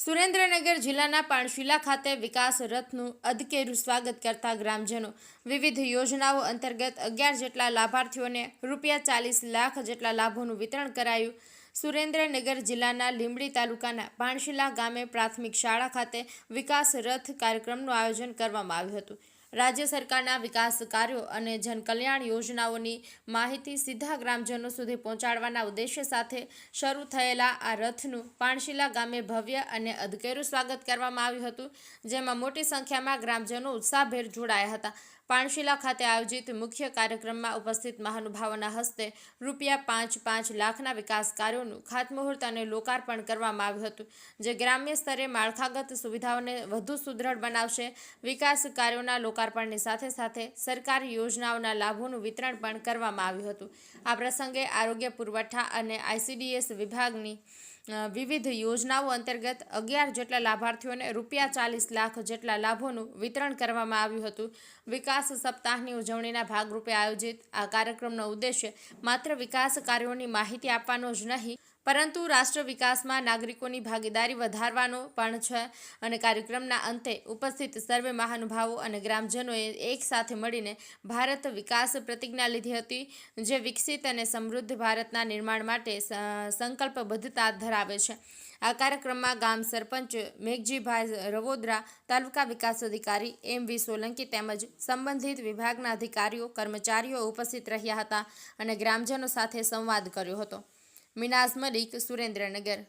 સુરેન્દ્રનગર જિલ્લાના પાણશીલા ખાતે વિકાસ રથનું અધકેરું સ્વાગત કરતા ગ્રામજનો વિવિધ યોજનાઓ અંતર્ગત 11 જેટલા લાભાર્થીઓને ₹40 લાખ જેટલા લાભોનું વિતરણ કરાયું। સુરેન્દ્રનગર જિલ્લાના લીંબડી તાલુકાના પાણશીલા ગામે પ્રાથમિક શાળા ખાતે વિકાસ રથ કાર્યક્રમનું આયોજન કરવામાં આવ્યું હતું। રાજ્ય સરકારના વિકાસ કાર્યો અને જનકલ્યાણ યોજનાઓની માહિતી સીધા ગ્રામજનો સુધી પહોંચાડવાના ઉદ્દેશ્ય સાથે શરૂ થયેલા આ રથનું પાણશીલા ગામે ભવ્ય અને અધકેરું સ્વાગત કરવામાં આવ્યું હતું, જેમાં મોટી સંખ્યામાં ગ્રામજનો ઉત્સાહભેર જોડાયા હતા। પાણશીલા ખાતે આયોજિત મુખ્ય કાર્યક્રમમાં ઉપસ્થિત મહાનુભાવોના હસ્તે ₹5.5 લાખના વિકાસ કાર્યોનું ખાતમુહૂર્ત અને લોકાર્પણ કરવામાં આવ્યું હતું, જે ગ્રામ્ય સ્તરે માળખાગત સુવિધાઓને વધુ સુદૃઢ બનાવશે। વિકાસ કાર્યોના લોકાર્પણની સાથે સાથે સરકારી યોજનાઓના લાભોનું વિતરણ પણ કરવામાં આવ્યું હતું। આ પ્રસંગે આરોગ્ય પુરવઠા અને ICDS વિભાગની વિવિધ યોજનાઓ અંતર્ગત 11 જેટલા લાભાર્થીઓને ₹40 લાખ જેટલા લાભોનું વિતરણ કરવામાં આવ્યું હતું। વિકાસ સપ્તાહની ઉજવણીના ભાગરૂપે આયોજિત આ કાર્યક્રમનો ઉદ્દેશ્ય માત્ર વિકાસ કાર્યોની માહિતી આપવાનો જ નહીં, પરંતુ રાષ્ટ્ર વિકાસમાં નાગરિકોની ભાગીદારી વધારવાનો પણ છે અને કાર્યક્રમના અંતે ઉપસ્થિત સર્વે મહાનુભાવો અને ગ્રામજનોએ એક સાથે મળીને ભારત વિકાસ પ્રતિજ્ઞા લીધી હતી, જે વિકસિત અને સમૃદ્ધ ભારતના નિર્માણ માટે સંકલ્પબદ્ધતા ધરાવે છે। આ કાર્યક્રમમાં ગામ સરપંચ મેઘજીભાઈ રવોદરા, તાલુકા વિકાસ અધિકારી MV સોલંકી તેમજ સંબંધિત વિભાગના અધિકારીઓ કર્મચારીઓ ઉપસ્થિત રહ્યા હતા અને ગ્રામજનો સાથે સંવાદ કર્યો હતો। મિનાઝ મલિક, સુરેન્દ્રનગર।